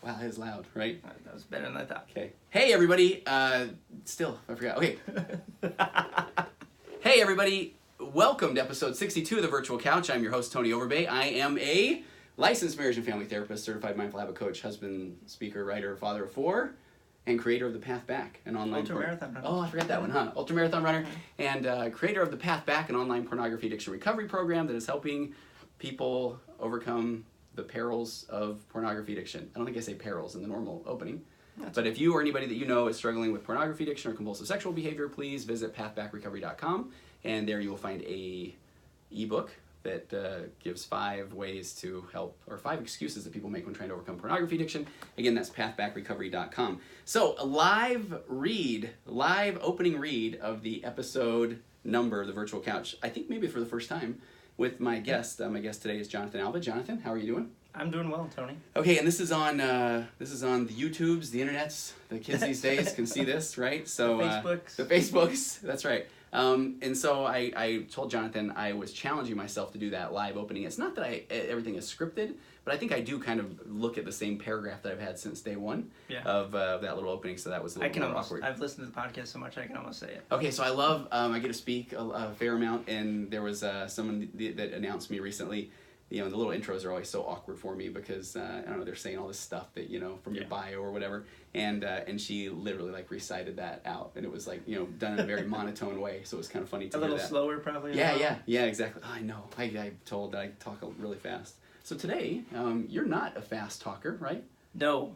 Wow, that is loud, right? That was better than I thought. Okay. Hey, everybody. Still, I forgot. Okay. Hey, everybody. Welcome to episode 62 of The Virtual Couch. I'm your host, Tony Overbay. I am a licensed marriage and family therapist, certified mindful habit coach, husband, speaker, writer, father of four, and creator of The Path Back, an online... Ultramarathon runner. Oh, I forgot that one, huh? Ultramarathon runner, and creator of The Path Back, an online pornography addiction recovery program that is helping people overcome the perils of pornography addiction. I don't think I say perils in the normal opening. But if you or anybody that you know is struggling with pornography addiction or compulsive sexual behavior, please visit pathbackrecovery.com, and there you will find a ebook that gives 5 ways to help, or 5 excuses that people make when trying to overcome pornography addiction. Again, that's pathbackrecovery.com. So a live opening read of the episode number of The Virtual Couch, I think maybe for the first time, with my guest. My guest today is Jonathan Alba. Jonathan, how are you doing? I'm doing well, Tony. Okay, and this is on the YouTubes, the internets. The kids these days can see this, right? So the Facebooks. That's right. And so I told Jonathan I was challenging myself to do that live opening. It's not that everything is scripted, but I think I do kind of look at the same paragraph that I've had since day one of that little opening. So that was a little more awkward. I've listened to the podcast so much I can almost say it. Okay, so I love I get to speak a fair amount, and there was someone that announced me recently. You know, the little intros are always so awkward for me because I don't know, they're saying all this stuff that, you know, from your bio or whatever, and she literally like recited that out, and it was like, you know, done in a very monotone way, so it was kind of funny to hear that. A little slower probably. Yeah, exactly. Oh, I know. I told that I talk really fast. So today, you're not a fast talker, right? No.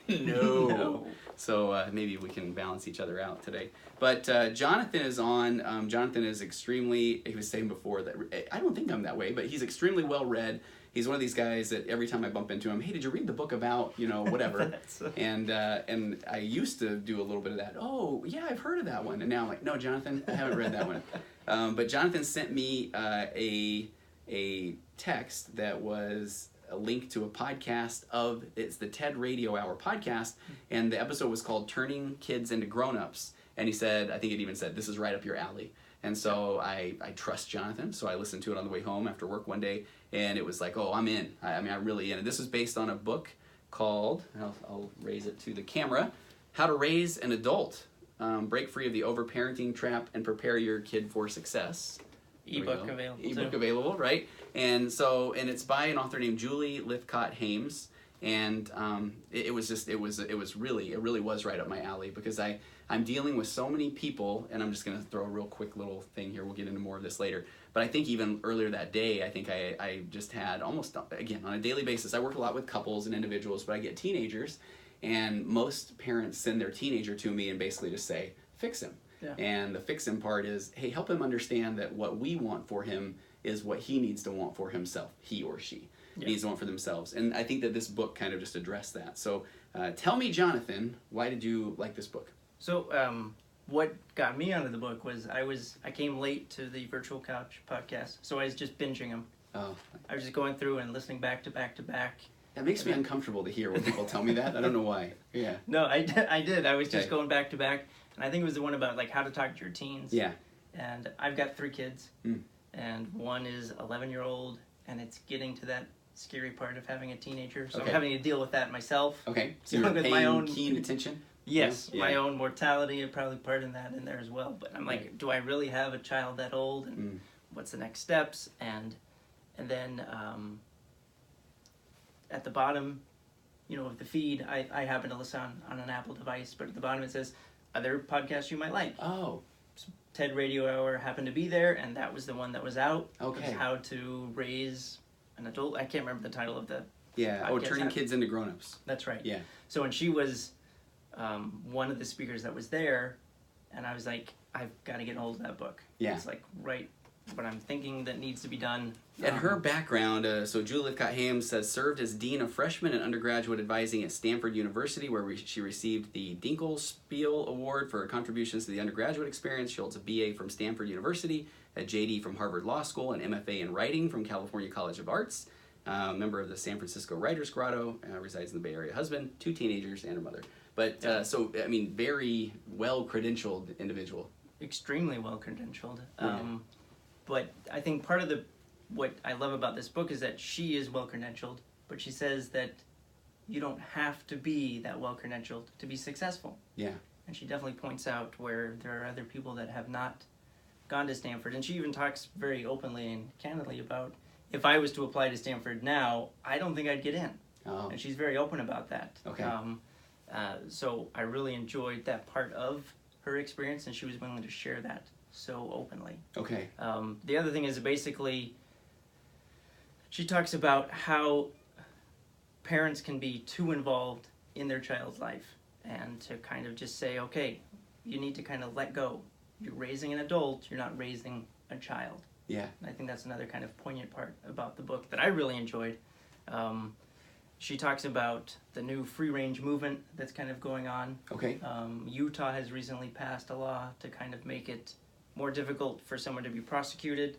No. So maybe we can balance each other out today. But Jonathan is on. Jonathan is extremely, he was saying before that, I don't think I'm that way, but he's extremely well read. He's one of these guys that every time I bump into him, hey, did you read the book about, you know, whatever? And I used to do a little bit of that. Oh, yeah, I've heard of that one. And now I'm like, no, Jonathan, I haven't read that one. But Jonathan sent me a text that was a link to a podcast it's the TED Radio Hour podcast, and the episode was called Turning Kids into Grown-Ups, and he said, I think it even said, this is right up your alley. And so I trust Jonathan, so I listened to it on the way home after work one day, and it was like, oh, I'm in. I'm really in. And this is based on a book called, I'll raise it to the camera, How to Raise an Adult, Break Free of the Overparenting Trap and Prepare Your Kid for Success. Ebook available. Ebook available, right? And it's by an author named Julie Lythcott-Haims, and it really was right up my alley, because I'm dealing with so many people, and I'm just gonna throw a real quick little thing here. We'll get into more of this later. But I think even earlier that day, I think I just had almost, again, on a daily basis, I work a lot with couples and individuals, but I get teenagers, and most parents send their teenager to me and basically just say, fix him. Yeah. And the fix him part is, hey, help him understand that what we want for him is what he needs to want for himself, he or she needs to want for themselves. And I think that this book kind of just addressed that. So tell me, Jonathan, why did you like this book? So what got me onto the book was I came late to the Virtual Couch podcast, so I was just binging them. Oh. I was just going through and listening back to back to back. That makes me uncomfortable to hear when people tell me that. I don't know why. Yeah. No, I did. I was just going back to back. And I think it was the one about like how to talk to your teens. Yeah. And I've got 3 kids, and one is 11-year-old, and it's getting to that scary part of having a teenager. So I'm having to deal with that myself. Okay. So you're paying my own keen attention. Yes, my own mortality and probably part in that in there as well. But I'm like, do I really have a child that old? And what's the next steps? And then at the bottom, you know, of the feed, I happen to listen on an Apple device, but at the bottom it says, other podcasts you might like. Oh. TED Radio Hour happened to be there, and that was the one that was out. Okay. It was How to Raise an Adult. I can't remember the title of the podcast. Turning Kids into Grown-Ups. That's right. Yeah. So when she was one of the speakers that was there, and I was like, I've got to get a hold of that book. Yeah. It's like right what I'm thinking that needs to be done. And her background, so Julie Lythcott-Haims has served as Dean of Freshman and Undergraduate Advising at Stanford University, where she received the Dinkelspiel Award for her contributions to the undergraduate experience. She holds a BA from Stanford University, a JD from Harvard Law School, an MFA in Writing from California College of Arts, member of the San Francisco Writers Grotto, resides in the Bay Area, husband, 2 teenagers, and a mother. But, so, I mean, very well-credentialed individual. Extremely well-credentialed. But I think part of what I love about this book is that she is well-credentialed, but she says that you don't have to be that well-credentialed to be successful. Yeah. And she definitely points out where there are other people that have not gone to Stanford. And she even talks very openly and candidly about, if I was to apply to Stanford now, I don't think I'd get in. Oh. And she's very open about that. Okay. So I really enjoyed that part of her experience, and she was willing to share that so openly. Okay. The other thing is basically, she talks about how parents can be too involved in their child's life, and to kind of just say, okay, you need to kind of let go. You're raising an adult, you're not raising a child. Yeah. And I think that's another kind of poignant part about the book that I really enjoyed. She talks about the new free-range movement that's kind of going on. Okay. Utah has recently passed a law to kind of make it more difficult for someone to be prosecuted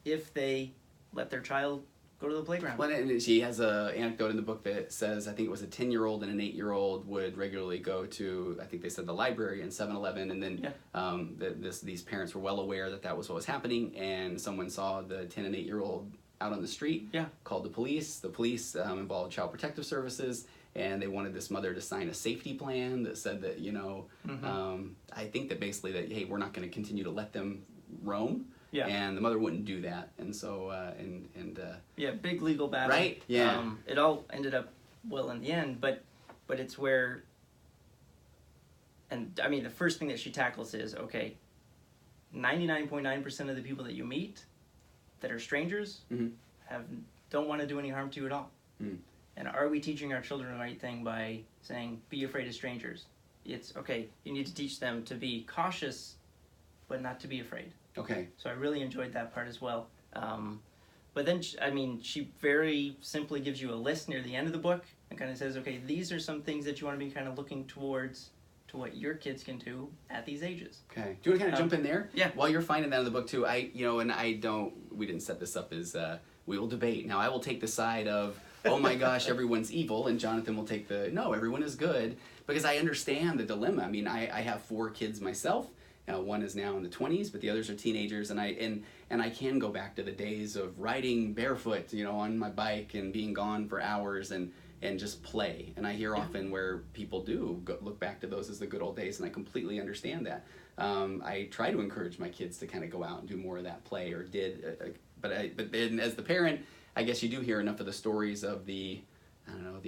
if they let their child go to the playground. Well, and she has an anecdote in the book that says, I think it was a 10-year-old and an 8-year-old would regularly go to, I think they said the library and 7-Eleven, and then these parents were well aware that that was what was happening, and someone saw the 10 and 8-year-old out on the street, called the police. The police involved Child Protective Services, and they wanted this mother to sign a safety plan that said that, I think that basically that, hey, we're not going to continue to let them roam. Yeah. And the mother wouldn't do that, and so big legal battle. Right. Yeah. It all ended up well in the end, but it's where, and I mean, the first thing that she tackles is, okay, 99.9% of the people that you meet that are strangers don't want to do any harm to you at all. Mm. And are we teaching our children the right thing by saying, be afraid of strangers? It's, okay, you need to teach them to be cautious, but not to be afraid. Okay. So I really enjoyed that part as well. But then, she very simply gives you a list near the end of the book and kind of says, okay, these are some things that you want to be kind of looking towards to what your kids can do at these ages. Okay. Do you want to kind of jump in there? Yeah. While you're finding that in the book too, we didn't set this up as, we will debate. Now I will take the side of, oh my gosh, everyone's evil, and Jonathan will take no, everyone is good, because I understand the dilemma. I mean, I have 4 kids myself. One is now in the 20s, but the others are teenagers, and I can go back to the days of riding barefoot, on my bike and being gone for hours and just play. And I hear often where people do look back to those as the good old days, and I completely understand that. I try to encourage my kids to kind of go out and do more of that play, or did, but then as the parent, I guess you do hear enough of the stories of the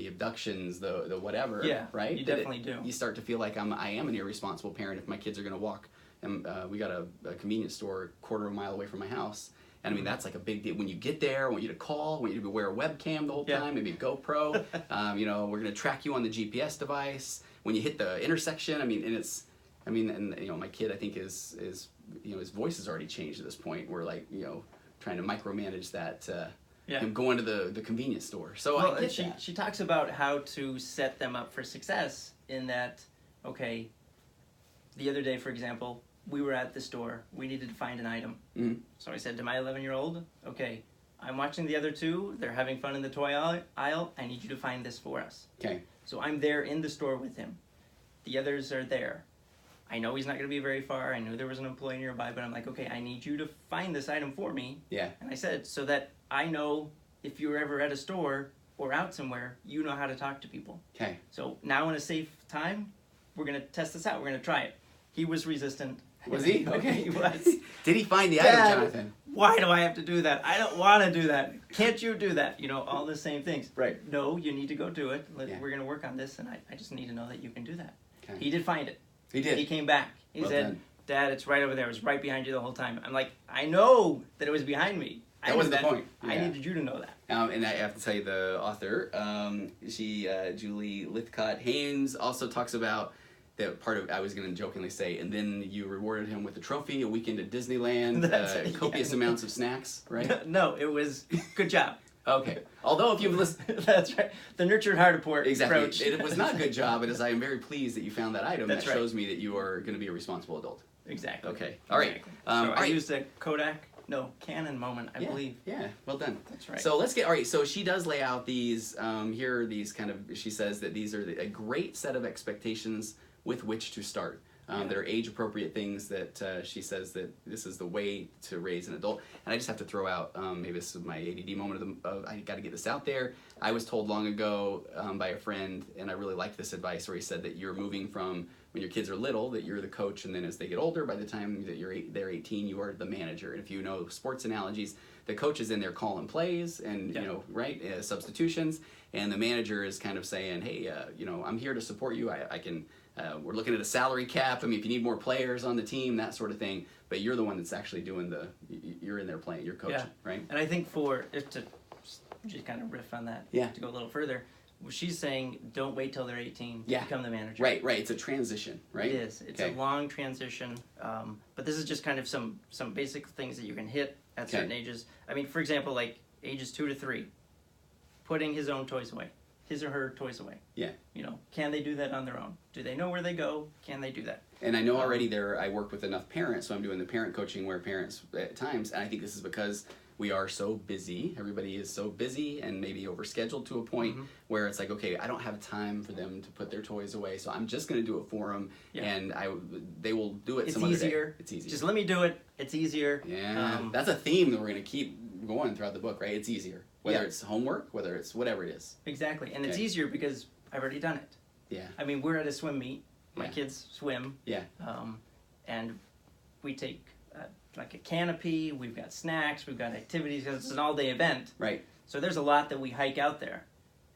abductions, the whatever, right? You definitely do. You start to feel like I am an irresponsible parent if my kids are going to walk. And we got a convenience store a quarter of a mile away from my house. And I mean, that's like a big deal. When you get there, I want you to call, I want you to wear a webcam the whole time, maybe a GoPro. We're going to track you on the GPS device. When you hit the intersection, my kid, I think is his voice has already changed at this point. We're like, trying to micromanage that, him going to the convenience store. So I get that. She talks about how to set them up for success in that, okay, the other day, for example, we were at the store. We needed to find an item. Mm-hmm. So I said to my 11-year-old, okay, I'm watching the other 2. They're having fun in the toy aisle. I need you to find this for us. Okay. So I'm there in the store with him. The others are there. I know he's not going to be very far. I knew there was an employee nearby, but I'm like, okay, I need you to find this item for me. Yeah. And I said, so that I know if you're ever at a store or out somewhere, you know how to talk to people. Okay. So now in a safe time, we're going to test this out. We're going to try it. He was resistant. Was he? Okay. He was. Did he find the item, Jonathan? Why do I have to do that? I don't want to do that. Can't you do that? All the same things. Right. No, you need to go do it. We're going to work on this, and I just need to know that you can do that. Okay. He did find it. He did. He came back. He said, Dad, it's right over there. It was right behind you the whole time. I'm like, I know that it was behind me. That wasn't the point. I needed you to know that. And I have to tell you, the author, Julie Lythcott-Haims, also talks about that part of, I was going to jokingly say, and then you rewarded him with a trophy, a weekend at Disneyland, copious amounts of snacks, right? No, it was good job. Okay. Although if you've listened... That's right. The nurtured heart approach. Exactly. It was not a good job, but as I am very pleased that you found that item, that shows me that you are going to be a responsible adult. Exactly. Okay. All right. Exactly. I used a Canon moment, I believe. Yeah, well done. That's right. So let's get, all right, so she does lay out these, here are these kind of, she says that these are a great set of expectations with which to start. that are age-appropriate things that she says that this is the way to raise an adult. And I just have to throw out, maybe this is my ADD moment of I got to get this out there. I was told long ago by a friend, and I really liked this advice, where he said that you're moving from when your kids are little, that you're the coach, and then as they get older, by the time that they're 18, you are the manager. And if you know sports analogies, the coach is in there calling plays and substitutions, and the manager is kind of saying, hey, I'm here to support you. I can. We're looking at a salary cap. I mean, if you need more players on the team, that sort of thing. But you're the one that's actually doing you're in there playing. You're coaching, right? And I think if to just kind of riff on that, to go a little further, she's saying don't wait till they're 18 to become the manager. Right. It's a transition, right? It is. It's a long transition. But this is just kind of some basic things that you can hit at certain ages. I mean, for example, like ages 2 to 3, putting his own toys away. His or her toys away. Yeah. Can they do that on their own? Do they know where they go? Can they do that? And I know already I work with enough parents, so I'm doing the parent coaching where parents at times, and I think this is because we are so busy. Everybody is so busy and maybe overscheduled to a point where it's like, okay, I don't have time for them to put their toys away, so I'm just going to do it for them, and they will do it some other day. It's easier. Just let me do it. It's easier. Yeah, that's a theme that we're going to keep going throughout the book, right? It's easier. Whether it's homework, whether it's whatever it is. Exactly, and it's easier because I've already done it. Yeah. I mean, we're at a swim meet. My kids swim. Yeah. And we take like a canopy. We've got snacks. We've got activities. It's an all-day event. Right. So there's a lot that we hike out there,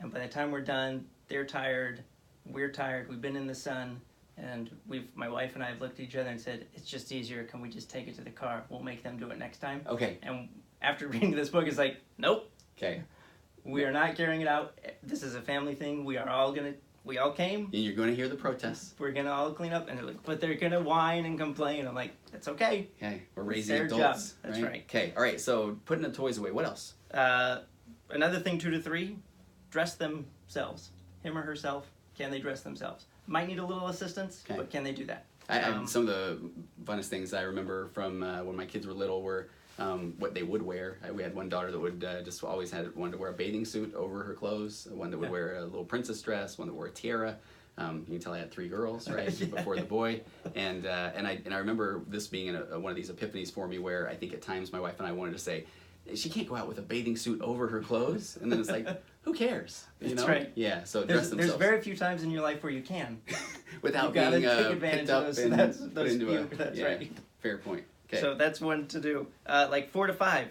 and by the time we're done, they're tired. We're tired. We've been in the sun, and my wife and I have looked at each other and said, "It's just easier. Can we just take it to the car? We'll make them do it next time." Okay. And after reading this book, it's like, nope. Okay. We are not carrying it out. This is a family thing. We all came. And you're going to hear the protests. We're going to all clean up. And they're like, but they're going to whine and complain. I'm like, that's okay. Okay. We're raising their adults. Job. That's right. Okay. All right. So putting the toys away. What else? Another thing, 2 to 3, dress themselves. Him or herself. Can they dress themselves? Might need a little assistance, but can they do that? Some of the funnest things I remember from when my kids were little were what they would wear. We had one daughter that would just always wanted to wear a bathing suit over her clothes, one that would wear a little princess dress, one that wore a tiara. You can tell I had 3 girls, right, before the boy. And I remember this being one of these epiphanies for me where I think at times my wife and I wanted to say, she can't go out with a bathing suit over her clothes. And then it's like, who cares? That's right. Yeah, so dress themselves. There's very few times in your life where you can. Without being take advantage picked up of and put into a... That's right. Fair point. Okay. So that's one to do. Like 4 to 5.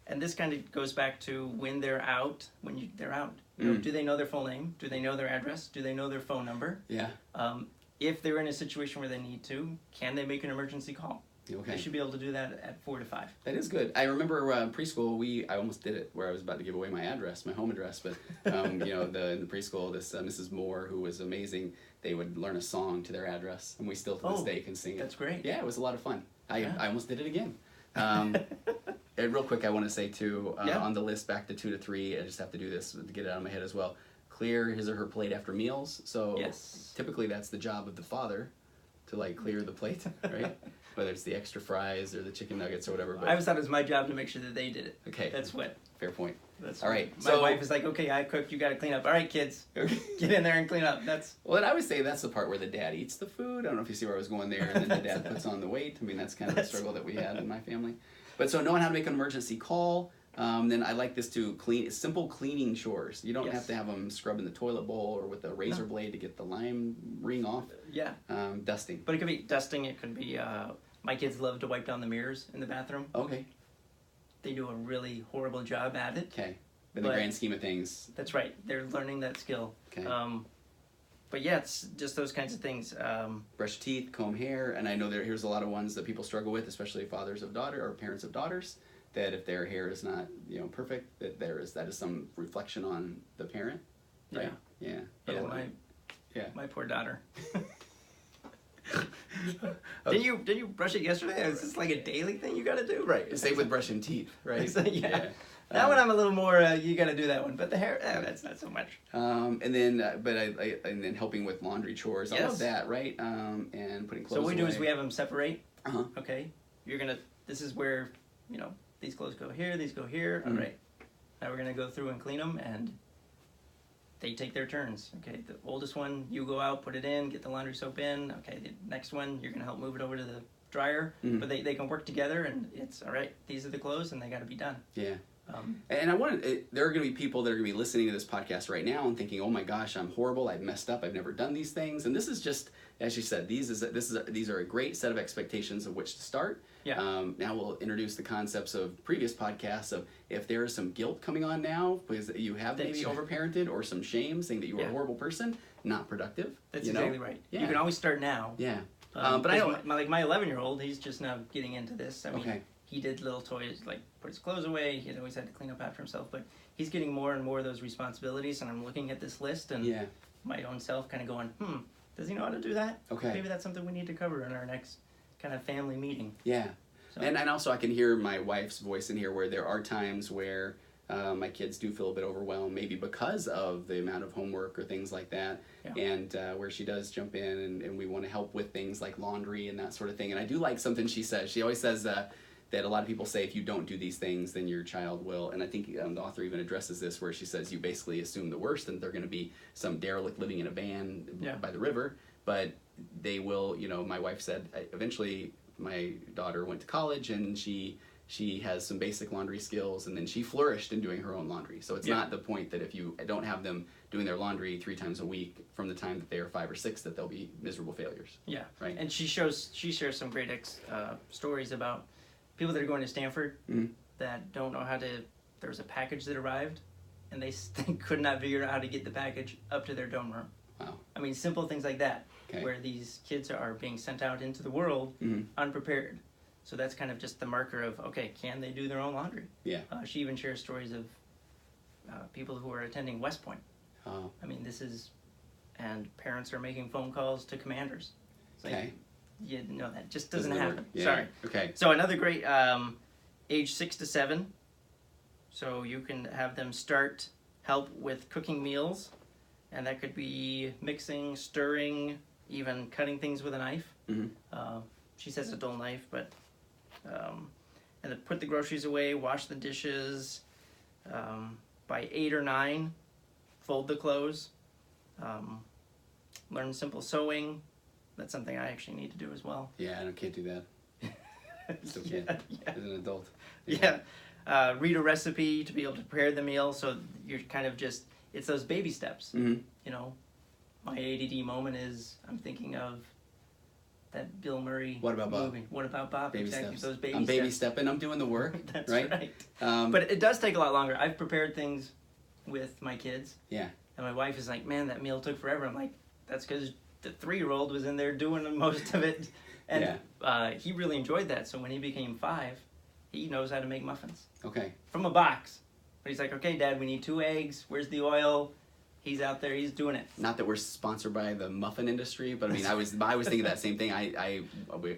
And this kind of goes back to when they're out, they're out. Do they know their full name? Do they know their address? Do they know their phone number? Yeah. If they're in a situation where they need to, can they make an emergency call? Okay. They should be able to do that at 4 to 5. That is good. I remember preschool, I almost did it where I was about to give away my address, my home address, but in the preschool, this Mrs. Moore, who was amazing, they would learn a song to their address, and we still to this day can sing it. That's great. Yeah, it was a lot of fun. I almost did it again. And real quick, I want to say too, on the list back to 2 to 3, I just have to do this to get it out of my head as well. Clear his or her plate after meals. So typically that's the job of the father to clear the plate, right? Whether it's the extra fries or the chicken nuggets or whatever. But I always thought it was my job to make sure that they did it. Okay. That's what. Fair point. That's all right. My wife is like, okay, I cooked, you got to clean up. All right, kids, get in there and clean up. Well, and I would say that's the part where the dad eats the food. I don't know if you see where I was going there. And then the dad puts on the weight. I mean, that's kind of the struggle that we had in my family. But so knowing how to make an emergency call. Then I like this to simple cleaning chores. You don't have to have them scrubbing the toilet bowl or with a razor blade to get the lime ring off. Yeah. Dusting. But it could be dusting. It could be, my kids love to wipe down the mirrors in the bathroom. Okay. They do a really horrible job at it. Okay. In the grand scheme of things. That's right. They're learning that skill. Okay. But yeah, it's just those kinds of things. Brush teeth, comb hair, and I know here's a lot of ones that people struggle with, especially fathers of daughter or parents of daughters. That if their hair is not perfect, that is some reflection on the parent, right? Yeah. My poor daughter. Did you brush it yesterday? Is this like a daily thing you got to do? Right. Same with brushing teeth, right? Yeah. That one I'm a little more. You got to do that one, but the hair, that's not so much. And then, and then helping with laundry chores. I love that, right? And putting clothes. So what we do away. is we have them separate. Uh-huh. Okay. This is where these clothes go here, these go here. All right. Now we're gonna go through and clean them, and they take their turns. Okay, the oldest one, you go out, put it in, get the laundry soap in. Okay, the next one, you're going to help move it over to the dryer. But they can work together, and it's, all right, these are the clothes, and they got to be done. Yeah. And I want to, there are going to be people that are going to be listening to this podcast right now and thinking, oh my gosh, I'm horrible, I've messed up, I've never done these things. And this is just, as you said, these are a great set of expectations of which to start. Yeah. Now we'll introduce the concepts of previous podcasts of if there is some guilt coming on now because you have maybe overparented, or some shame saying that you were a horrible person, not productive. That's exactly right. Yeah. You can always start now. Yeah. But I don't, my 11-year-old, he's just now getting into this. I mean, he did little toys, like put his clothes away. He always had to clean up after himself, but he's getting more and more of those responsibilities. And I'm looking at this list and my own self kind of going, does he know how to do that? Okay. Maybe that's something we need to cover in our next kind of family meeting. Yeah. So. And also I can hear my wife's voice in here where there are times where my kids do feel a bit overwhelmed, maybe because of the amount of homework or things like that, and where she does jump in and we want to help with things like laundry and that sort of thing. And I do like something she says. She always says that a lot of people say if you don't do these things, then your child will. And I think the author even addresses this where she says you basically assume the worst and they're going to be some derelict living in a van by the river, but they will, my wife said eventually my daughter went to college and she has some basic laundry skills, and then she flourished in doing her own laundry. So it's not the point that if you don't have them doing their laundry 3 times a week from the time that they are 5 or 6 that they'll be miserable failures. Yeah. Right. And she shares some great stories about people that are going to Stanford that don't know how to. There was a package that arrived, and they could not figure out how to get the package up to their dorm room. Wow. I mean, simple things like that, where these kids are being sent out into the world unprepared. So that's kind of just the marker of, okay, can they do their own laundry? Yeah. She even shares stories of people who are attending West Point. Oh. I mean, and parents are making phone calls to commanders. It's like, that just doesn't happen. Yeah. Sorry. Okay. So another great, age 6 to 7. So you can have them start help with cooking meals, and that could be mixing, stirring, even cutting things with a knife. She says a dull knife, but and then put the groceries away, wash the dishes. By 8 or 9, fold the clothes. Learn simple sewing. That's something I actually need to do as well. Yeah, I can't do that. Still can't. As an adult. Yeah. Read a recipe to be able to prepare the meal. So you're kind of just, it's those baby steps. My ADD moment is I'm thinking of that Bill Murray What About Bob? movie. What About Bob? Baby exactly. steps. Those baby I'm steps. baby stepping. I'm doing the work. That's right. But it does take a lot longer. I've prepared things with my kids. Yeah. And my wife is like, man, that meal took forever. I'm like, that's because the 3-year-old was in there doing most of it. And he really enjoyed that. So when he became 5, he knows how to make muffins. Okay. From a box. But he's like, okay, Dad, we need 2 eggs. Where's the oil? He's out there. He's doing it. Not that we're sponsored by the muffin industry, but I mean, I was thinking that same thing.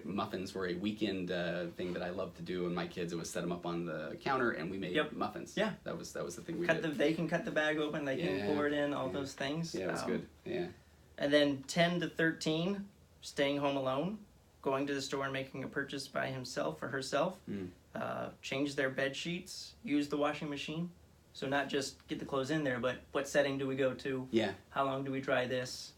Muffins were a weekend thing that I loved to do, and my kids, it was set them up on the counter, and we made muffins. Yeah, that was the thing we did. They can cut the bag open. They can pour it in. All those things. Yeah, it was good. Yeah. And then 10 to 13, staying home alone, going to the store and making a purchase by himself or herself. Change their bed sheets. Use the washing machine. So not just get the clothes in there, but what setting do we go to? Yeah. How long do we dry this?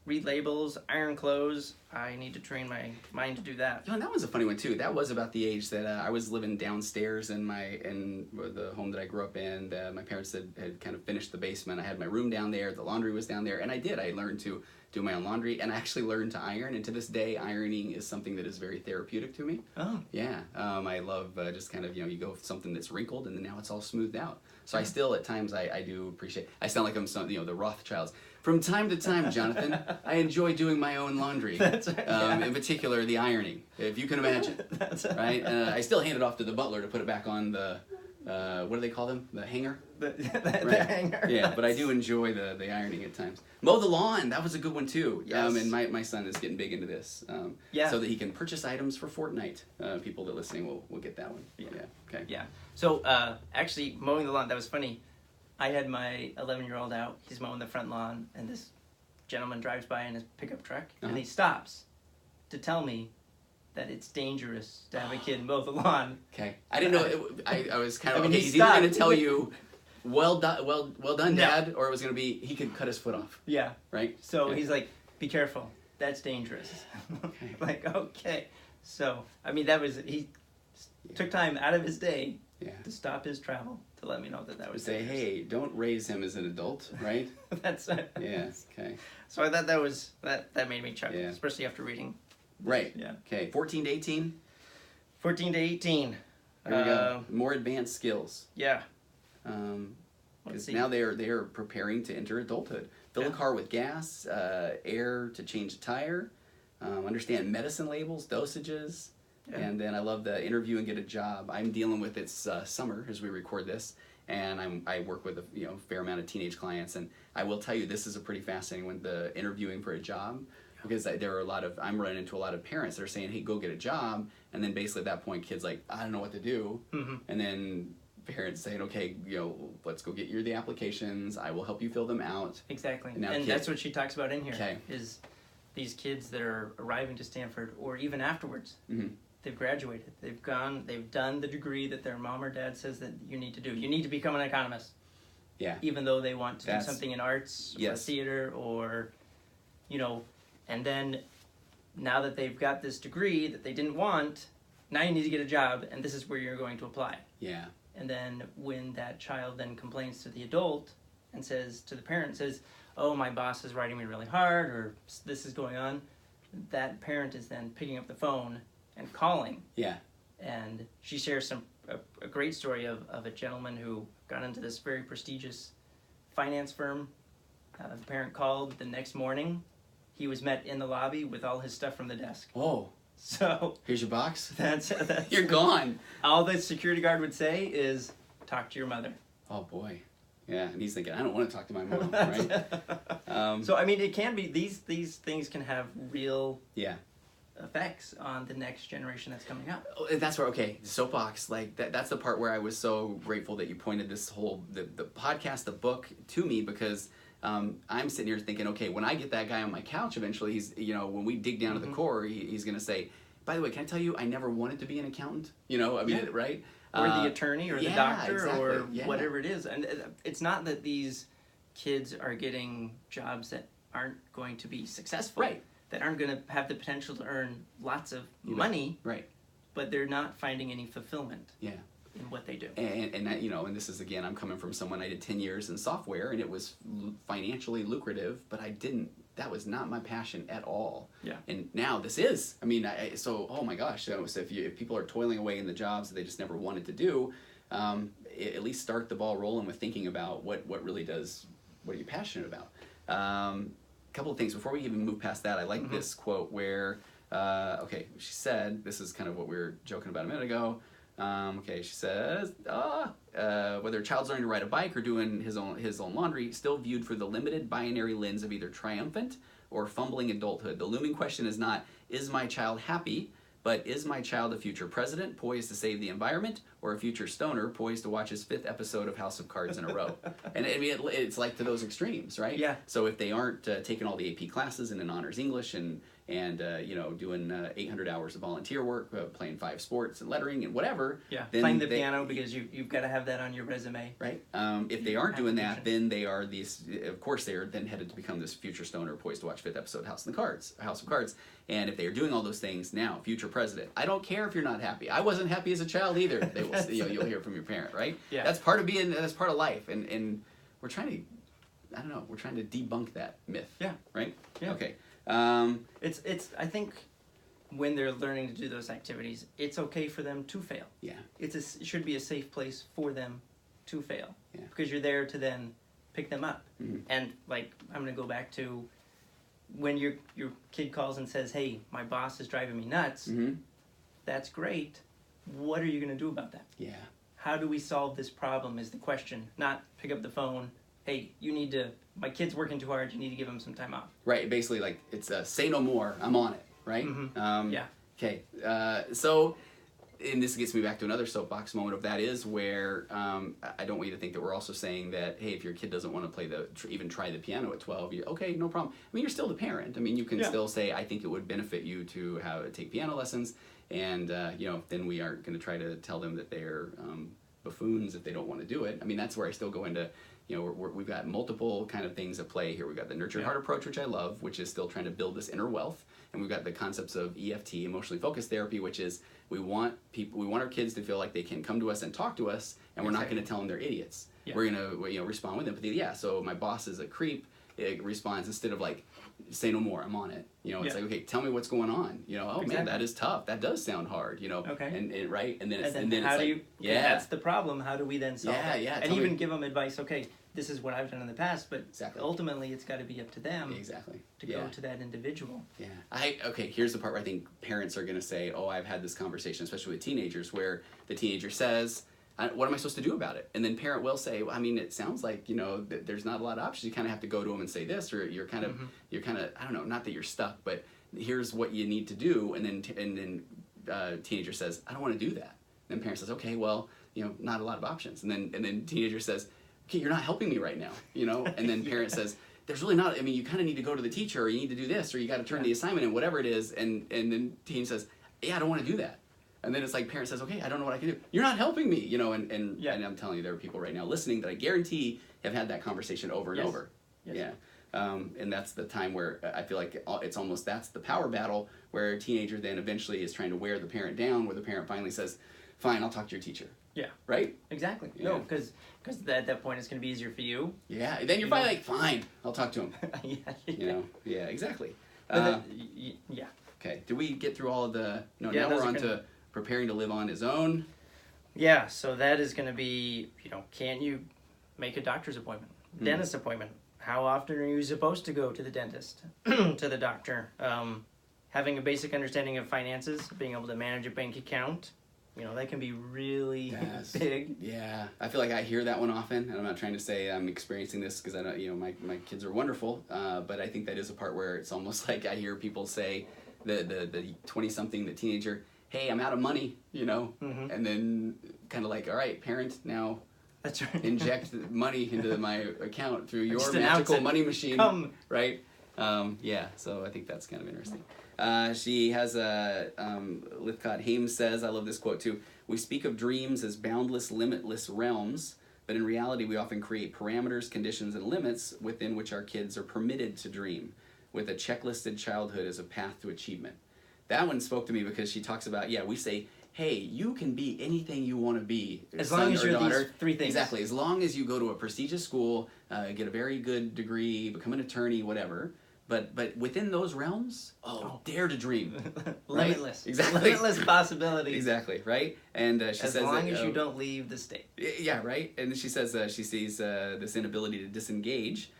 Read labels, iron clothes. I need to train my mind to do that. And that was a funny one too. That was about the age that I was living downstairs in the home that I grew up in. My parents had kind of finished the basement. I had my room down there. The laundry was down there, and I learned to do my own laundry, and I actually learned to iron. And to this day, ironing is something that is very therapeutic to me. Oh. Yeah. I love just kind of, you go with something that's wrinkled, and then now it's all smoothed out. So I still, at times, I do appreciate. I sound like I'm the Rothschilds. From time to time, Jonathan, I enjoy doing my own laundry. That's right. In particular, the ironing, if you can imagine. That's right. I still hand it off to the butler to put it back on the. What do they call them? The hanger? The hanger. Yeah, but I do enjoy the ironing at times. Mow the lawn. That was a good one, too. Yes. And my son is getting big into this. So that he can purchase items for Fortnite. People that are listening will get that one. Yeah. Okay. Yeah. So, actually, mowing the lawn, that was funny. I had my 11-year-old out. He's mowing the front lawn, and this gentleman drives by in his pickup truck, and he stops to tell me that it's dangerous to have a kid mow the lawn. Okay. I didn't know. I was kind of, he's either going to tell you well done, well done, No. Dad, or it was going to be he could cut his foot off, Yeah. right? So Yeah. he's like, be careful. That's dangerous. Okay. Like, okay. So, I mean, that was, he took time out of his day Yeah. to stop his travel to let me know that was Say, dangerous. hey, don't raise him as an adult, right? That's it. Yeah. Okay. So I thought that made me chuckle, Yeah. especially after reading. Right. Yeah. Okay. 14 to 18. 14 to 18. There we go. More advanced skills. Yeah. Let's Because see. now they are preparing to enter adulthood. Fill a Yeah. car with gas, air to change a tire, understand medicine labels, dosages, Yeah. and then I love the interview and get a job. I'm dealing with it's summer as we record this, and I work with a fair amount of teenage clients, and I will tell you this is a pretty fascinating one, the interviewing for a job. Because there are I'm running into a lot of parents that are saying, hey, go get a job. And then basically at that point, kids like, I don't know what to do. Mhm. And then parents saying, okay, let's go get you the applications. I will help you fill them out. Exactly. And now And that's what she talks about in here. Okay. Is these kids that are arriving to Stanford, or even afterwards, Mm-hmm. they've graduated. They've done the degree that their mom or dad says that you need to do. You need to become an economist. Yeah. Even though they want to That's- do something in arts or Yes. theater or, and then now that they've got this degree that they didn't want, now you need to get a job, and this is where you're going to apply. Yeah. And then when that child then complains to the adult and says to the parent, says, oh, my boss is writing me really hard, or this is going on, that parent is then picking up the phone and calling. Yeah. And she shares a great story of a gentleman who got into this very prestigious finance firm. The parent called the next morning. He was met in the lobby with all his stuff from the desk. Oh, So here's your box. that's You're gone. all the security guard would say is, talk to your mother. Oh, boy. Yeah. And he's thinking, I don't want to talk to my mom, right? So I mean, it can be these things can have real Yeah. effects on the next generation that's coming up. Oh, that's where the soapbox, like that's the part where I was so grateful that you pointed this whole the podcast, the book to me, because I'm sitting here thinking, okay, when I get that guy on my couch eventually, he's when we dig down to the core, he's gonna say, by the way, can I tell you I never wanted to be an accountant? Right? Or the attorney or the yeah, doctor exactly, or yeah. whatever it is. And it's not that these kids are getting jobs that aren't going to be successful. Right. That aren't going to have the potential to earn lots of You bet. money, Right. but they're not finding any fulfillment Yeah. in what they do. And that, and this is, again, I'm coming from someone, I did 10 years in software and it was financially lucrative, but that was not my passion at all. Yeah. And now this is, oh my gosh, so if people are toiling away in the jobs that they just never wanted to do, at least start the ball rolling with thinking about what really does, what are you passionate about? Couple of things before we even move past that. I like this quote where, she said, this is kind of what we were joking about a minute ago. She says, whether a child's learning to ride a bike or doing his own laundry, still viewed through the limited binary lens of either triumphant or fumbling adulthood. The looming question is not, is my child happy, but is my child a future president poised to save the environment, or a future stoner poised to watch his 5th episode of House of Cards in a row? And it's like to those extremes, right? Yeah. So if they aren't taking all the AP classes and in honors English and doing 800 hours of volunteer work, playing 5 sports and lettering and whatever. Yeah, then playing the piano because you've got to have that on your resume. Right. If they aren't doing that, Application. then they are these. Of course, they are then headed to become this future stoner poised to watch 5th episode House of Cards. And if they are doing all those things now, future president. I don't care if you're not happy. I wasn't happy as a child either. They will. You'll hear from your parent, right? Yeah. That's part of being. That's part of life. And we're trying to. I don't know. We're trying to debunk that myth. Yeah. Right. Yeah. Okay. It's I think when they're learning to do those activities, it's okay for them to fail. Yeah. It should be a safe place for them to fail. Yeah. Because you're there to then pick them up. Mhm. And like I'm gonna go back to when your kid calls and says, "Hey, my boss is driving me nuts." Mm-hmm. That's great. What are you gonna do about that? Yeah. How do we solve this problem is the question. Not pick up the phone. Hey, my kid's working too hard. You need to give him some time off. Right. Basically, like it's say no more. I'm on it. Right. Mhm. Yeah. Okay. So, and this gets me back to another soapbox moment of that is where I don't want you to think that we're also saying that, hey, if your kid doesn't want to play even try the piano at 12, okay, no problem. I mean, you're still the parent. I mean, you can still say, I think it would benefit you to take piano lessons, and then we aren't going to try to tell them that they're buffoons if they don't want to do it. I mean, that's where I still go into, we've got multiple kind of things at play here. We've got the nurture heart approach, which I love, which is still trying to build this inner wealth. And we've got the concepts of EFT, emotionally focused therapy, which is we want our kids to feel like they can come to us and talk to us, and we're not going to tell them they're idiots. Yeah. We're going to respond with empathy. Yeah, so my boss is a creep. It responds instead of like, say no more, I'm on it. It's like, okay, tell me what's going on. Man, that is tough. That does sound hard. Okay. And right, and then it's, and then how do you? Okay, that's the problem. How do we then solve it? Yeah. And even give them advice. Okay, this is what I've done in the past, but ultimately it's got to be up to them. Exactly. To go to that individual. Yeah. Here's the part where I think parents are going to say, oh, I've had this conversation, especially with teenagers, where the teenager says, what am I supposed to do about it? And then parent will say, well, I mean, it sounds like, there's not a lot of options. You kind of have to go to them and say this, or you're kind of, I don't know, not that you're stuck, but here's what you need to do. And then teenager says, I don't want to do that. And then parent says, okay, well, not a lot of options. And then teenager says, okay, you're not helping me right now, And then parent says, there's really not, I mean, you kind of need to go to the teacher, or you need to do this, or you got to turn the assignment in, whatever it is. And then teen says, yeah, I don't want to do that. And then it's like parent says, okay, I don't know what I can do. You're not helping me, and I'm telling you, there are people right now listening that I guarantee have had that conversation over and over. Yes. Yeah. And that's the time where I feel like it's almost, that's the power battle, where a teenager then eventually is trying to wear the parent down, where the parent finally says, fine, I'll talk to your teacher. Yeah. Right? Exactly. Yeah. No, because at that point it's going to be easier for you. Yeah. And then you're finally like, fine, I'll talk to him. Yeah, exactly. Yeah. Okay. Did we get through all of the, now we're on to preparing to live on his own. Yeah, so that is going to be, can you make a doctor's appointment, dentist appointment? How often are you supposed to go to the dentist, to the doctor? Having a basic understanding of finances, being able to manage a bank account, that can be really big. Yeah, I feel like I hear that one often, and I'm not trying to say I'm experiencing this because I know, my kids are wonderful, but I think that is a part where it's almost like I hear people say, the 20-something, the teenager, hey, I'm out of money, and then kind of like, all right, parent, now that's right. Inject money into my account through your magical money machine, right? So I think that's kind of interesting. She has a, Lithcott Hames says, I love this quote too, we speak of dreams as boundless, limitless realms, but in reality we often create parameters, conditions, and limits within which our kids are permitted to dream, with a checklisted childhood as a path to achievement. That one spoke to me because she talks about, we say, hey, you can be anything you want to be. As long as you're these three things. Exactly. As long as you go to a prestigious school, get a very good degree, become an attorney, whatever. But within those realms, dare to dream. Limitless. Right? Exactly. Limitless possibilities. Exactly, right? And she says as long as you don't leave the state. Yeah, right? And she says she sees this inability to disengage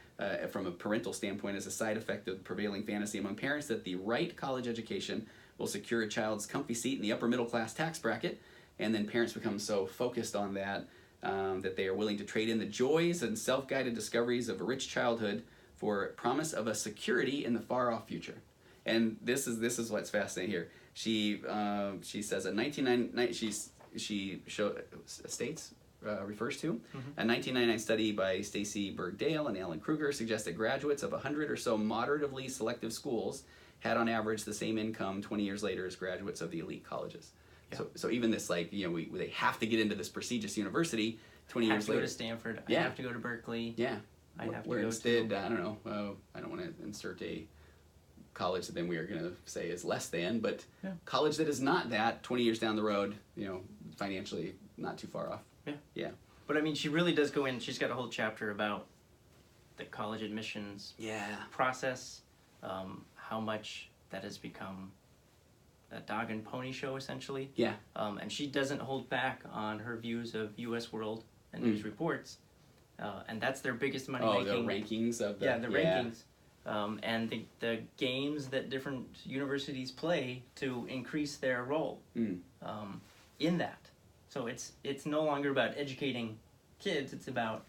from a parental standpoint as a side effect of prevailing fantasy among parents that the right college education will secure a child's comfy seat in the upper middle class tax bracket, and then parents become so focused on that that they are willing to trade in the joys and self-guided discoveries of a rich childhood for promise of a security in the far-off future. And this is what's fascinating here. She says refers to a 1999 study by Stacy Bergdale and Alan Kruger suggests that graduates of 100 or so moderately selective schools had on average the same income 20 years later as graduates of the elite colleges. Yeah. So even this, like, they have to get into this prestigious university 20 years later. I have to go to Stanford. I have to go to Berkeley. Yeah. I have to where go instead, to... I don't know, I don't want to insert a college that then we are going to say is less than, but college that is not that 20 years down the road, financially not too far off. Yeah. But I mean, she really does go in, she's got a whole chapter about the college admissions process, how much that has become a dog and pony show, essentially. Yeah. And she doesn't hold back on her views of U.S. World and news reports. And that's their biggest money making. Oh, the rankings of the... Yeah, the rankings. And the games that different universities play to increase their role in that. So it's no longer about educating kids, it's about,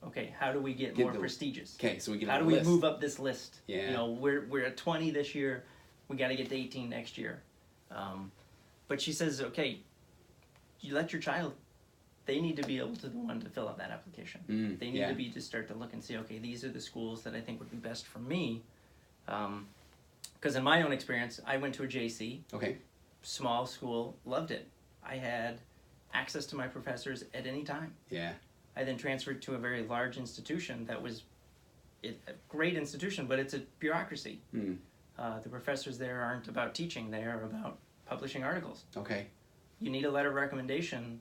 okay, how do we get more prestigious? Okay, so we get how do we move up this list? Yeah. We're at 20 this year, we got to get to 18 next year. But she says, okay, you let your child, they need to be able to the one to fill out that application. They need to be to start to look and see, okay, these are the schools that I think would be best for me. Because in my own experience, I went to a JC. Okay. Small school, loved it. I had access to my professors at any time. Yeah. I then transferred to a very large institution that was a great institution, but it's a bureaucracy. Mm. The professors there aren't about teaching, they are about publishing articles. Okay. You need a letter of recommendation,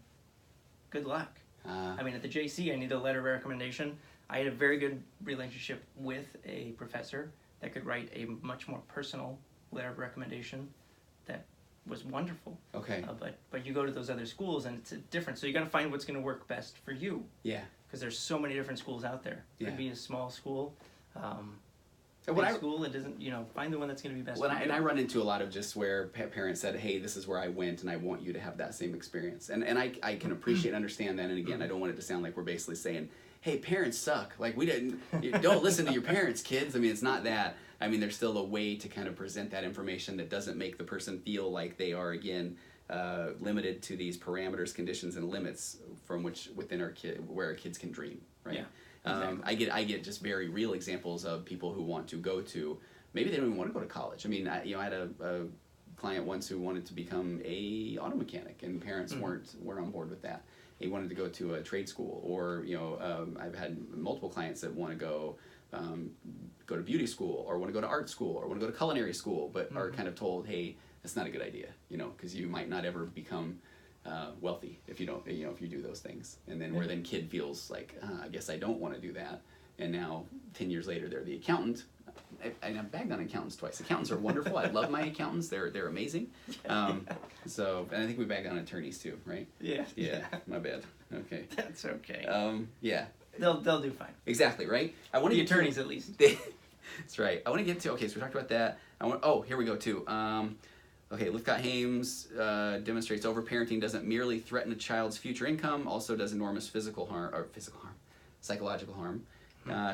good luck. I mean, at the JC, I need a letter of recommendation. I had a very good relationship with a professor that could write a much more personal letter of recommendation that was wonderful. Okay. But you go to those other schools and it's different. So you got to find what's going to work best for you. Yeah. Because there's so many different schools out there. It could be a small school. Big school, it doesn't, find the one that's going to be best for you. And I run into a lot of just where parents said, hey, this is where I went and I want you to have that same experience. And I can appreciate and understand that. And again, I don't want it to sound like we're basically saying, hey, parents suck. Like, don't listen to your parents, kids. I mean, it's not that. I mean, there's still a way to kind of present that information that doesn't make the person feel like they are, again, limited to these parameters, conditions, and limits from which within where our kids can dream, right? Yeah. Exactly. I get just very real examples of people who want to go to, maybe they don't even want to go to college. I mean, I had a client once who wanted to become a auto mechanic, and parents weren't on board with that. He wanted to go to a trade school, or I've had multiple clients that want to go to beauty school, or want to go to art school, or want to go to culinary school, but are kind of told, hey, that's not a good idea, because you might not ever become wealthy if you don't, if you do those things. And then where then kid feels like, I guess I don't want to do that. And now 10 years later, they're the accountant. I've bagged on accountants twice. Accountants are wonderful. I love my accountants. They're amazing. So, and I think we bagged on attorneys too, right? Yeah. Yeah. My bad. Okay. That's okay. Yeah. They'll do fine. Exactly, right? I want to the attorneys at least. That's right. I want to get to, okay, so we talked about that. Here we go too. Okay, Lithcott-Hames demonstrates overparenting doesn't merely threaten a child's future income, also does enormous psychological harm.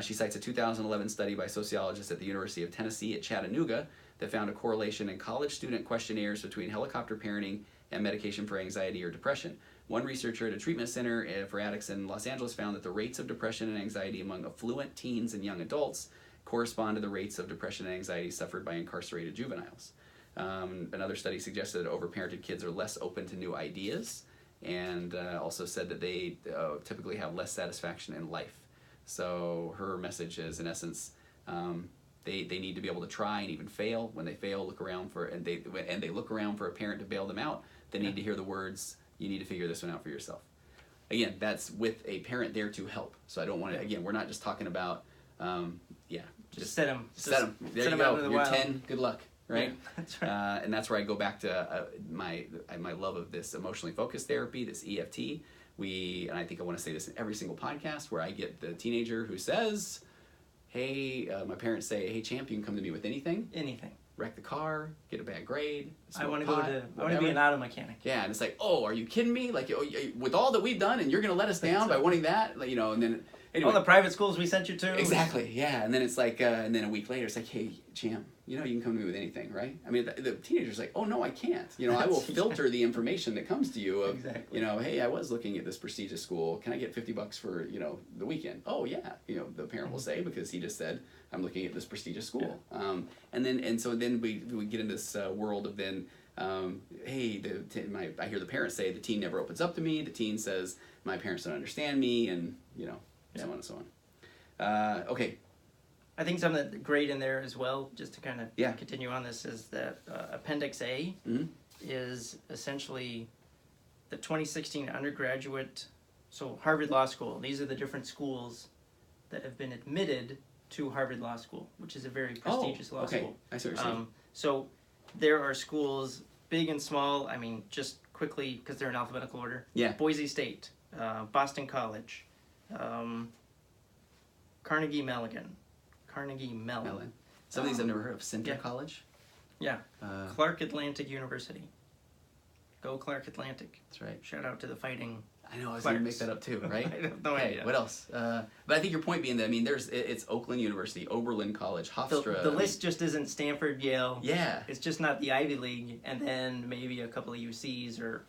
She cites a 2011 study by sociologists at the University of Tennessee at Chattanooga that found a correlation in college student questionnaires between helicopter parenting and medication for anxiety or depression. One researcher at a treatment center for addicts in Los Angeles found that the rates of depression and anxiety among affluent teens and young adults correspond to the rates of depression and anxiety suffered by incarcerated juveniles. Another study suggested that overparented kids are less open to new ideas, and also said that they typically have less satisfaction in life. So her message is, in essence, they need to be able to try and even fail. When they fail, look around and they look around for a parent to bail them out. They need to hear the words, "You need to figure this one out for yourself." Again, that's with a parent there to help. So I don't want to. Again, we're not just talking about, just set them. There you go. You're 10. Good luck. Right? Yeah, that's right. And that's where I go back to my love of this emotionally focused therapy, this EFT. And I think I want to say this in every single podcast, where I get the teenager who says, hey, my parents say, hey, champ, you can come to me with anything. Anything. Wreck the car, get a bad grade, I want to be an auto mechanic. Yeah, and it's like, oh, are you kidding me? Like, with all that we've done, and you're going to let us down by wanting that? Like, and then... Anyway. All the private schools we sent you to. Exactly, yeah. And then it's like, and then a week later, it's like, hey, champ, you can come to me with anything, right? I mean, the teenager's like, oh, no, I can't. I will filter the information that comes to you of, exactly. Hey, I was looking at this prestigious school. Can I get $50 for, the weekend? Oh, yeah. The parent will say, because he just said, I'm looking at this prestigious school. Yeah. So then we get in this world of then, hey, I hear the parents say, the teen never opens up to me. The teen says, my parents don't understand me, and, so on and so on. Okay. I think something that's great in there as well, just to kind of continue on this, is that Appendix A is essentially the 2016 undergraduate, so Harvard Law School. These are the different schools that have been admitted to Harvard Law School, which is a very prestigious law school. I see what you're saying. So there are schools, big and small, I mean, just quickly, because they're in alphabetical order. Yeah. Boise State, Boston College, Carnegie Mellon. Some of these I've never heard of. Center College? Yeah. Clark Atlantic University. Go Clark Atlantic. That's right. Shout out to the Fighting. I know, I was going to make that up too, right? I have no idea. What else? But I think your point being that, I mean, it's Oakland University, Oberlin College, Hofstra. The list just isn't Stanford, Yale. Yeah. It's just not the Ivy League, and then maybe a couple of UCs or,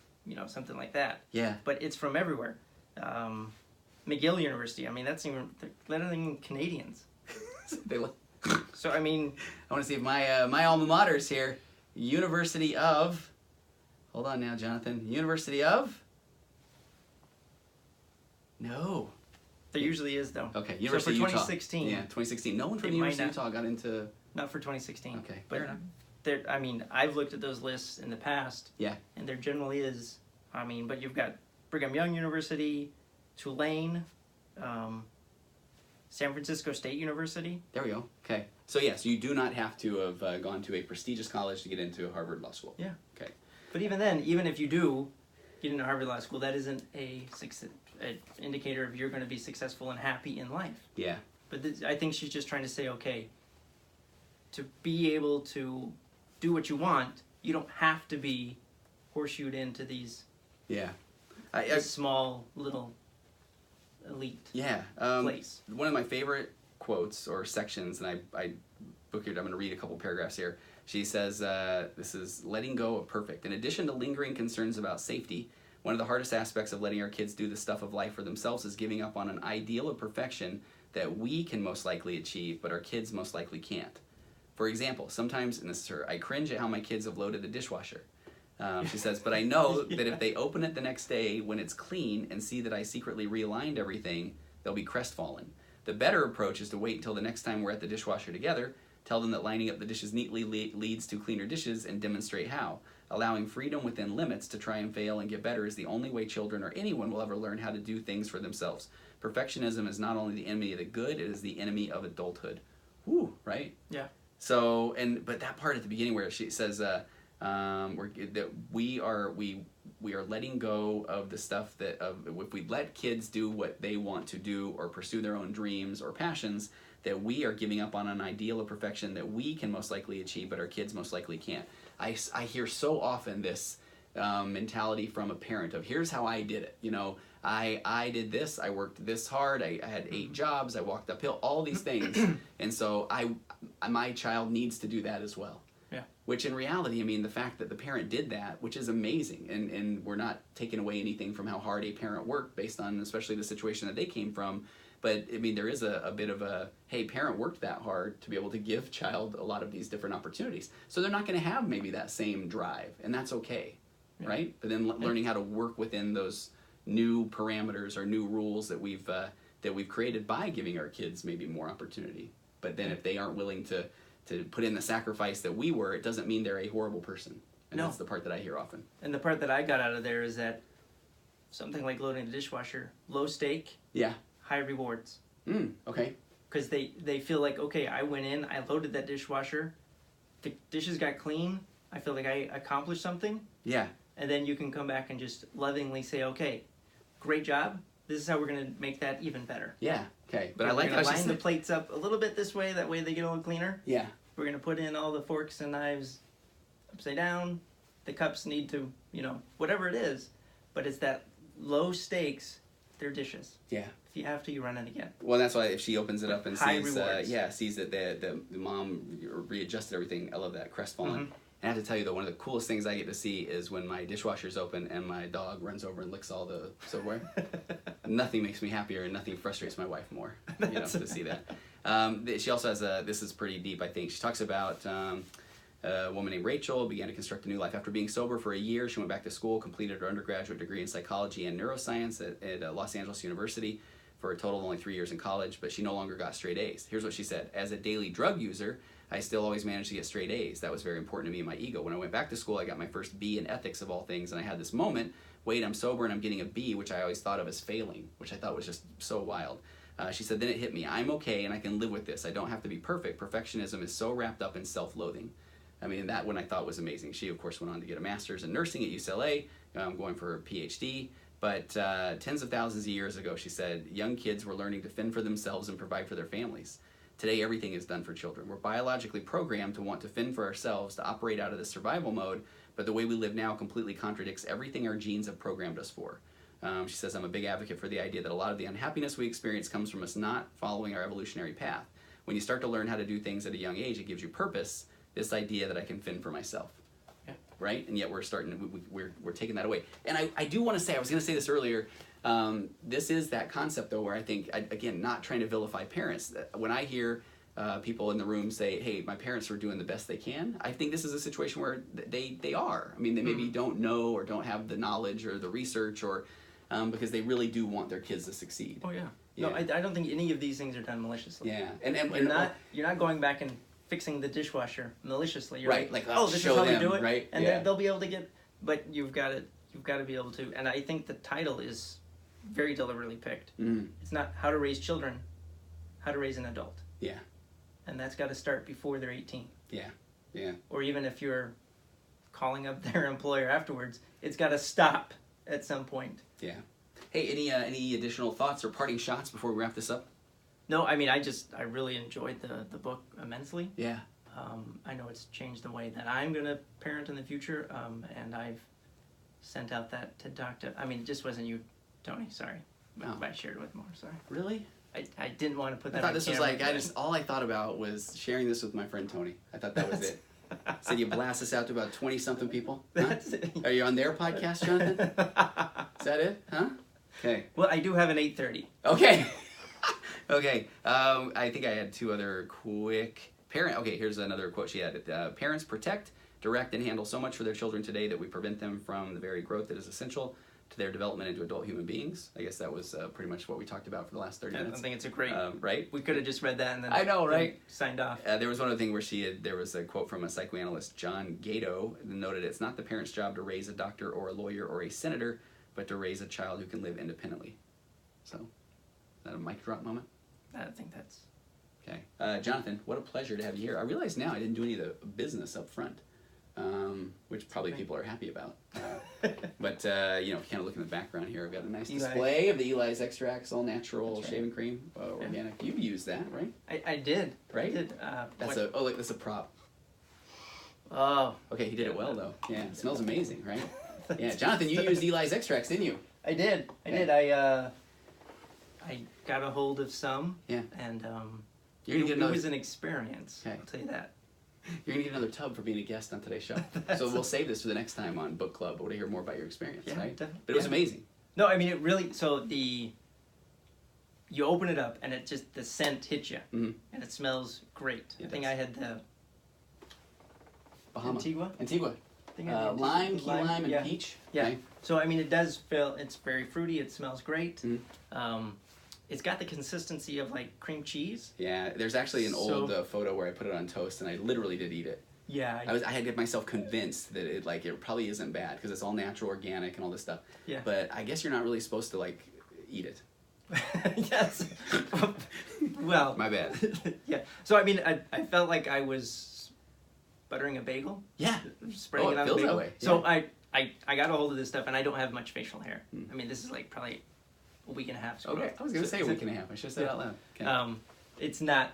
something like that. Yeah. But it's from everywhere. McGill University, I mean, they're letting Canadians. So, I mean... I want to see if my alma mater is here. University of... Hold on now, Jonathan. University of... No. There usually is, though. Okay, So University for of Utah. 2016. Yeah, 2016. No one from It the might University of not- Utah got into... Not for 2016. Okay, But fair enough. there, I mean, I've looked at those lists in the past. Yeah. And there generally is. I mean, but you've got Brigham Young University, Tulane, San Francisco State University. There we go. Okay. So yes, you do not have to have gone to a prestigious college to get into Harvard Law School. Yeah. Okay. But even then, even if you do get into Harvard Law School, that isn't an indicator of you're going to be successful and happy in life. Yeah. But I think she's just trying to say, okay, to be able to do what you want, you don't have to be horseshoed into these Yeah. this small little elite Yeah. place. One of my favorite quotes or sections, and I booked it, I'm going to read a couple paragraphs here. She says, this is letting go of perfect. In addition to lingering concerns about safety, one of the hardest aspects of letting our kids do the stuff of life for themselves is giving up on an ideal of perfection that we can most likely achieve, but our kids most likely can't. For example, sometimes, and this is her, I cringe at how my kids have loaded the dishwasher. She says, but I know that if they open it the next day when it's clean and see that I secretly realigned everything, they'll be crestfallen. The better approach is to wait until the next time we're at the dishwasher together, tell them that lining up the dishes neatly leads to cleaner dishes, and demonstrate how. Allowing freedom within limits to try and fail and get better is the only way children or anyone will ever learn how to do things for themselves. Perfectionism is not only the enemy of the good, it is the enemy of adulthood. Whew, right? Yeah. So, but that part at the beginning where she says, we are letting go of the stuff that if we let kids do what they want to do or pursue their own dreams or passions, that we are giving up on an ideal of perfection that we can most likely achieve, but our kids most likely can't. I hear so often this mentality from a parent of, here's how I did it. You know, I did this, I worked this hard, I had 8 jobs, I walked uphill, all these things, and so my child needs to do that as well. Yeah. Which in reality, I mean, the fact that the parent did that, which is amazing, and we're not taking away anything from how hard a parent worked based on especially the situation that they came from, but I mean, there is a bit of a, hey, parent worked that hard to be able to give child a lot of these different opportunities. So they're not going to have maybe that same drive, and that's okay, right? But then learning how to work within those new parameters or new rules that we've created by giving our kids maybe more opportunity. But then if they aren't willing to put in the sacrifice that we were, it doesn't mean they're a horrible person. And that's the part that I hear often. And the part that I got out of there is that something like loading the dishwasher, low stake, Yeah. high rewards. Okay. Because they feel like, okay, I went in, I loaded that dishwasher, the dishes got clean, I feel like I accomplished something. Yeah. And then you can come back and just lovingly say, okay, great job. This is how we're going to make that even better. Yeah. Okay. But We're I like gonna how she line the said, plates up a little bit this way, that way they get a little cleaner. yeah. We're going to put in all the forks and knives upside down. The cups need to, whatever it is. But it's that low stakes, they're dishes. Yeah. If you have to, you run it again. Well, that's why if she opens it up and High sees, rewards. sees that the mom readjusted everything. I love that, crestfallen. Mm-hmm. And I have to tell you though, one of the coolest things I get to see is when my dishwasher's open and my dog runs over and licks all the silverware. Nothing makes me happier and nothing frustrates my wife more, to see that. She also has this is pretty deep, I think. She talks about a woman named Rachel began to construct a new life. After being sober for a year, she went back to school, completed her undergraduate degree in psychology and neuroscience at Los Angeles University for a total of only 3 years in college, but she no longer got straight A's. Here's what she said. As a daily drug user, I still always managed to get straight A's. That was very important to me and my ego. When I went back to school, I got my first B in ethics of all things, and I had this moment, wait, I'm sober and I'm getting a B, which I always thought of as failing, which I thought was just so wild. She said, then it hit me. I'm okay and I can live with this. I don't have to be perfect. Perfectionism is so wrapped up in self-loathing. I mean, that one I thought was amazing. She, of course, went on to get a master's in nursing at UCLA, going for her PhD. But tens of thousands of years ago, she said, young kids were learning to fend for themselves and provide for their families. Today, everything is done for children. We're biologically programmed to want to fend for ourselves, to operate out of the survival mode, but the way we live now completely contradicts everything our genes have programmed us for. She says, I'm a big advocate for the idea that a lot of the unhappiness we experience comes from us not following our evolutionary path. When you start to learn how to do things at a young age, it gives you purpose, this idea that I can fend for myself. Yeah. Right? And yet we're we're taking that away. And I do want to say, I was going to say this earlier, this is that concept though where I think, again, not trying to vilify parents. When I hear people in the room say, hey, my parents were doing the best they can, I think this is a situation where they are. I mean, they maybe don't know or don't have the knowledge or the research or because they really do want their kids to succeed. Oh yeah. Yeah. No, I don't think any of these things are done maliciously. Yeah, You're not going back and fixing the dishwasher maliciously. You're right. Like oh, this show is how them, we do it, right? and yeah. they'll be able to get. But you've got to be able to. And I think the title is very deliberately picked. Mm. It's not how to raise children, how to raise an adult. Yeah. And that's got to start before they're 18. Yeah. Yeah. Or even if you're calling up their employer afterwards, it's got to stop at some point. Yeah. Hey, any additional thoughts or parting shots before we wrap this up? No, I mean, I really enjoyed the book immensely. Yeah. I know it's changed the way that I'm going to parent in the future, and I've sent out that TED Talk to, I mean, it just wasn't you, Tony, sorry. But I shared it with more, sorry. Really? I didn't want to put that I thought on this camera, was like, all I thought about was sharing this with my friend Tony. I thought that was it. Said you blast this out to about 20-something people? Huh? That's it. Are you on their podcast, Jonathan? Is that it? Huh? Okay. Well, I do have an 8:30. Okay. Okay. I think I had two other quick Okay, here's another quote she had. Parents protect, direct, and handle so much for their children today that we prevent them from the very growth that is essential to their development into adult human beings. I guess that was pretty much what we talked about for the last 30 minutes. I think it's a great. Right? We could have just read that and then. I know, right? Signed off. There was one other thing where there was a quote from a psychoanalyst, John Gatto, that noted it's not the parent's job to raise a doctor or a lawyer or a senator, but to raise a child who can live independently. So, is that a mic drop moment? I think that's. Okay. Jonathan, what a pleasure to have you here. I realize now I didn't do any of the business up front, which probably people are happy about. But, if you kind of look in the background here, I've got a nice display of the Eli's Extracts All Natural Shaving Cream, organic. You've used that, right? I did. Right? I did. That's a prop. Oh. Okay, he did it well, though. Yeah, it smells amazing, right? Yeah, Jonathan, you used Eli's Extracts, didn't you? I did. I got a hold of some. Yeah. And it was an experience. Okay. I'll tell you that. You're going to get another tub for being a guest on today's show. So we'll save this for the next time on Book Club. I want to hear more about your experience, right? Definitely. But it was amazing. No, I mean, it really, you open it up and the scent hits you. Mm-hmm. And it smells great. I think I had the Bahama. Antigua. Lime, key lime, and peach. Yeah. Right? So, I mean, it's very fruity. It smells great. Mm-hmm. It's got the consistency of like cream cheese. Yeah, there's actually an old photo where I put it on toast and I literally did eat it. Yeah. I had to get myself convinced that it probably isn't bad because it's all natural, organic, and all this stuff. Yeah. But I guess you're not really supposed to eat it. Yes. Well. My bad. Yeah. So I mean, I felt like I was buttering a bagel. Yeah. Spreading it on feels the bagel. That way. Yeah. So I got a hold of this stuff and I don't have much facial hair. I mean, this is probably a week and a half. Okay, I was going to say a week and a half. I should have said it out loud. Okay. It's not,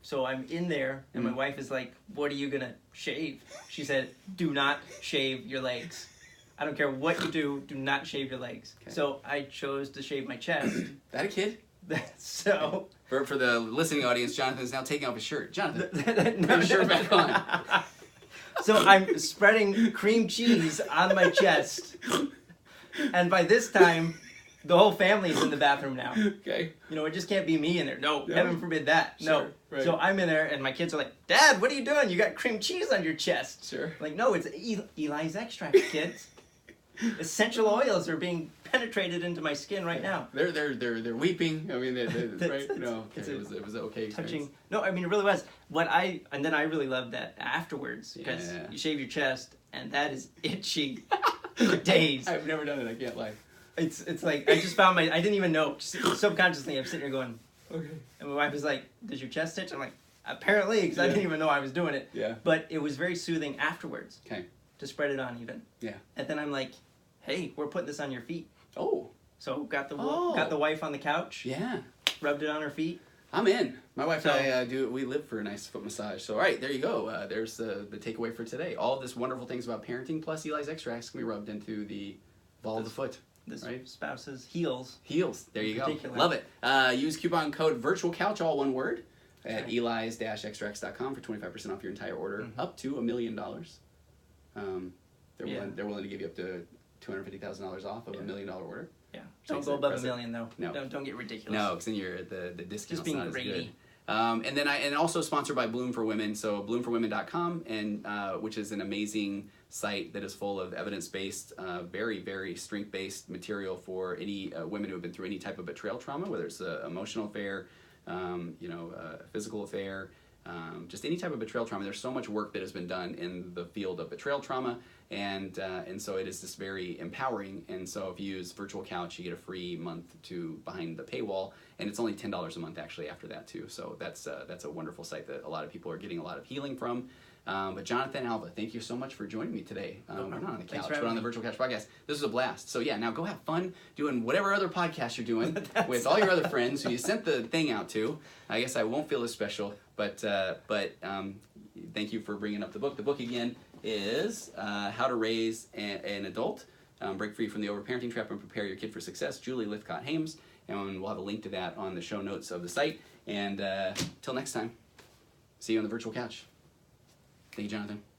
so I'm in there, and my wife is like, what are you going to shave? She said, do not shave your legs. I don't care what you do not shave your legs. Okay. So I chose to shave my chest. That a kid? So... For the listening audience, Jonathan's now taking off his shirt. Jonathan, put your shirt back on. So I'm spreading cream cheese on my chest. And by this time... The whole family's in the bathroom now. Okay. It just can't be me in there. No, heaven forbid that. Sure, no. Right. So I'm in there, and my kids are like, Dad, what are you doing? You got cream cheese on your chest. Sure. I'm like, no, it's Eli's Extracts, kids. Essential oils are being penetrated into my skin right now. They're weeping. I mean, they're right. No, okay. It was okay. Touching. No, I mean, it really was. And then I really loved that afterwards because you shave your chest, and that is itchy for days. I've never done it. I can't lie. It's like, I just found I didn't even know. Subconsciously, I'm sitting here going, okay. And my wife was like, does your chest itch? I'm like, apparently, because I didn't even know I was doing it. Yeah. But it was very soothing afterwards. Okay. To spread it on even. Yeah. And then I'm like, hey, we're putting this on your feet. Oh. So got the wife on the couch. Yeah. Rubbed it on her feet. I'm in. My wife and I we live for a nice foot massage. So, all right, there you go. There's the takeaway for today. All of this wonderful things about parenting plus Eli's Extracts can be rubbed into the ball of the foot. Spouse's heels. Heels. There you go. Love it. Use coupon code VIRTUALCOUCH, all one word, at Eli's-extracts.com for 25% off your entire order, up to $1 million. They're willing to give you up to $250,000 off of $1 million order. Yeah. Don't go above $1 million though. No. Don't get ridiculous. No, because then you're the discount's just being not greedy. as good. And then and also sponsored by Bloom for Women, so bloomforwomen.com, and which is an amazing site that is full of evidence-based, very, very strength-based material for any women who have been through any type of betrayal trauma, whether it's an emotional affair, a physical affair, just any type of betrayal trauma. There's so much work that has been done in the field of betrayal trauma, and so it is just very empowering. And so if you use Virtual Couch, you get a free month to behind the paywall, and it's only $10 a month actually after that too. So that's a wonderful site that a lot of people are getting a lot of healing from. But Jonathan Alva, thank you so much for joining me today. We're not on the couch, but on the Virtual Couch podcast. This was a blast. So yeah, now go have fun doing whatever other podcast you're doing with all your other friends who you sent the thing out to. I guess I won't feel as special, but thank you for bringing up the book. The book again is How to Raise an Adult, Break Free from the Overparenting Trap and Prepare Your Kid for Success, Julie Lithcott-Hames, and we'll have a link to that on the show notes of the site. And till next time, see you on the Virtual Couch. Thank you, Jonathan.